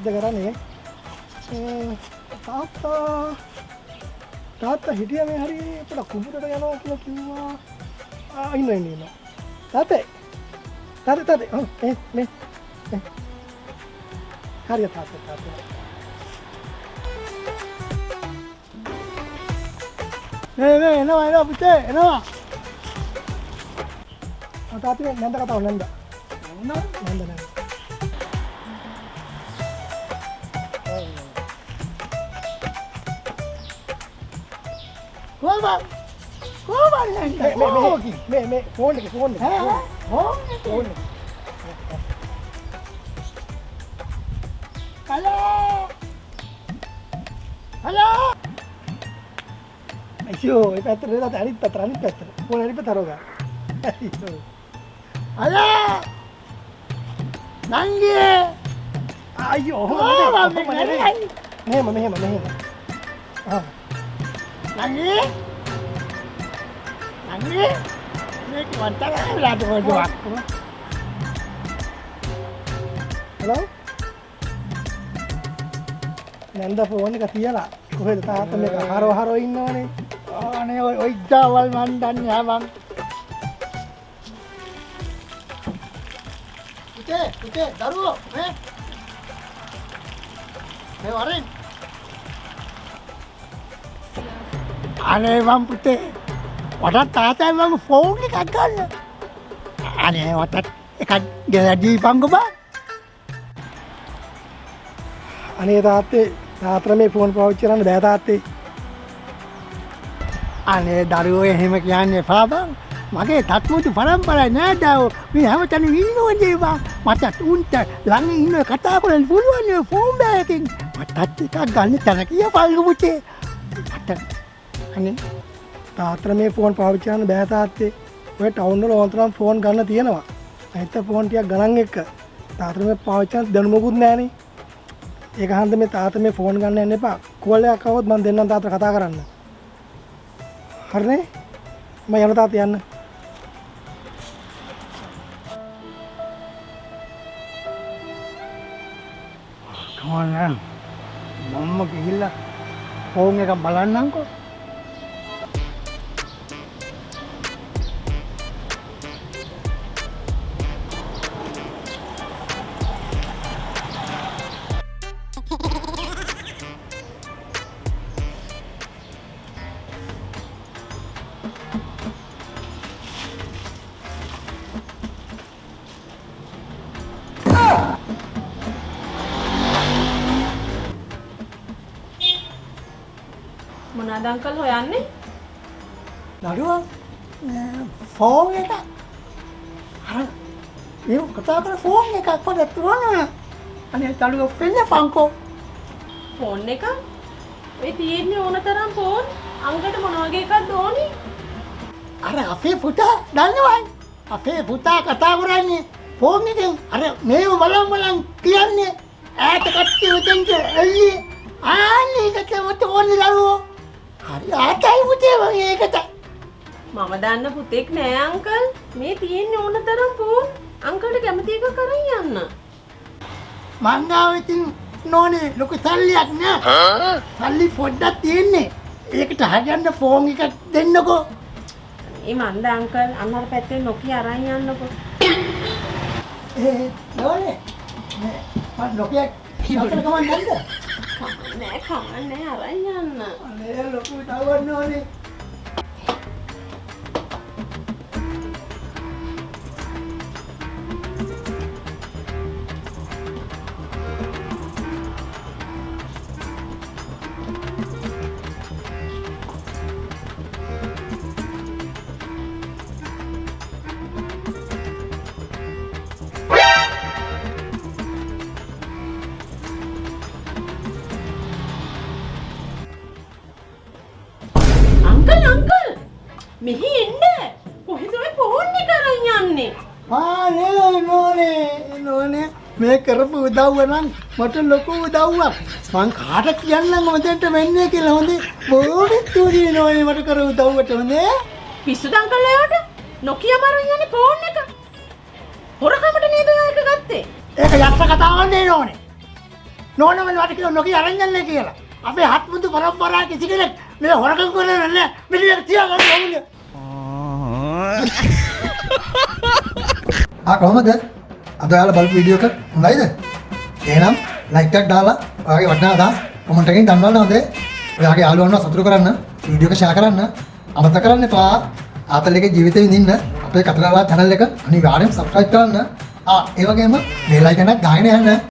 මොකද්ද කරන්නේ? තාත්තා හිටියා මේ හරිය අපිට කුඹුරට යනවා කියලා කිව්වා. ඉන්න. තාත්තේ. ඔව් මේ. හරිය තාත්තා. නේ එනවා පුතේ එනවා. තාත්තේ නැන්ද කතාව නැන්ද. කොහොමද මේ ෆෝන් එක හලෝ අයියෝ ඒ පැත්තට නේද අනිත් පැත්තට ෆෝන් අනිත් පැත්තට හරවගා හලෝ නංගී අයියෝ මෙහෙම නංගී මේක වන්ටලා වෙලාට හොයුවා හලෝ නන්ද ෆෝන් එක තියලා කොහෙද තාත්තා මේක හරව ඉන්නවනේ අනේ ඔය ඉජ්ජාවල් මන් දන්නේ ආවන් පුතේ දරුවෝ මේ වරෙන් අනේ මම පුතේ වටත් තාත්තයි මම ෆෝන් එකක් ගන්න අනේ වටත් එකක් ගෙලා දීපන්කෝ බා අනේ තාත්තා මේ ෆෝන් පාවිච්චි කරන්න බෑ තාත්තේ අනේ දරුවෝ එහෙම කියන්න එපා බං මගේ තත්මුතු පරම්පරාව නෑ දාව මේ හැමතැනම ඉන්නවනේ බං මටත් උන්ට ළඟ ඉන්න කතා කරන්න පුළුවන් නේ ෆෝන් බෑකින් මටත් එකක් ගන්න තැන කියපල්ලු පුතේ මට අනේ තාත්තා මේ ෆෝන් පාවිච්චි කරන්න බෑ තාත්තේ ඔය ටවුන් වල ඕනතරම් ෆෝන් ගන්න තියෙනවා අනිත් ෆෝන් ටිකක් ගණන් එක්ක තාත්තා මේ පාවිච්චි කරන්න දැනුමකුත් නෑනේ ඒක හන්ද මේ තාත්තා මේ ෆෝන් ගන්න යන්න එපා කෝල් එකක් આવොත් මම දෙන්නම් තාත්තා කතා කරන්න හරිනේ මම යන තාත්තා යන්න කමන්න මම්ම ගිහිල්ලා ෆෝන් එක බලන්නම්කෝ මොනවාද අංකල් හොයන්නේ? දරුවා ෆෝන් එක අර ඒ කතා කරන ෆෝන් එකක් පොඩක් තුනන අනේ දරුවා පෙන්නපන්කෝ ෆෝන් එක? ඔය තියෙන්නේ ඕන තරම් ෆෝන් අංගට මොන වගේ එකක්ද ඕනි? අර අපේ පුතා දන්නවයි අපේ පුතා කතා කරන්නේ ෆෝන් එකෙන් අර මේව බලන් කියන්නේ ඈත කට්ටිය උදෙන්ට එල්ලි ආන්නේ ඒකට මට ඕනේ දරුවෝ හරි ආතයි පුතේ මගේ ඒකට මම දන්න පුතෙක් නෑ අංකල් මේ තියෙන්නේ ඕන තරම් ෆෝන් අංකල්ට කැමති එක කරන් යන්න මං ගාව ඉතින් නෝනේ ලොකු සල්ලියක් නෑ සල්ලි පොඩ්ඩක් තියෙන්නේ ඒකට හරියන්න ෆෝන් එකක් දෙන්නකෝ ඒ මන්ද අංකල් අන්නර පැත්තේ නොකිය අරන් යන්නකෝ නෝනේ මම නොකිය නතර කමක් නැද්ද නෑ කමන්නේ අරන් යන්න අනේ ලොකු තවන්න ඕනේ අංකල් මෙහි එන්න කොහෙද ඔය ෆෝන් එක අරන් යන්නේ නෝනේ මේ කරපු උදව්ව නම් මට ලොකු උදව්වක් මං කාට කියන්නම් මෙතෙන්ට වෙන්නේ කියලා හොඳේ බොහොම ස්තුතියි නෝනේ මට කර උදව්වට හොඳේ පිස්සුද අංකල් එයාට නොකියම අරන් යන්නේ ෆෝන් එක හොරකමට නේද ඔය එක ගත්තේ ඒක යක්ෂ කතාවක් නේ නෝනේ නෝනම මට කිව්වා නොකිය අරන් යන්න කියලා. අපේ හත්මුතු පරම්පරාවේ කිසි කෙනෙක් මේ හොරකම් කරන්නේ නැහැ. මෙලියක් තියාගන්න ඕනේ. කොහමද? අද ඔයාලා බලපු වීඩියෝ එක හොඳයිද? එහෙනම් ලයික් එකක් දාලා ඔයාගේ වටිනා දා කමෙන්ට් එකකින් දන්වන්න හොඳේ. ඔයාගේ යාළුවන්ව සතුටු කරන්න, වීඩියෝ එක ෂෙයා කරන්න. අමතක කරන්න එපා. ආතල්ගේ ජීවිතේ විඳින්න අපේ කතරගම channel එක අනිවාර්යෙන් subscribe කරන්න. ඒ වගේම bell icon එක ගාගෙන යන්න.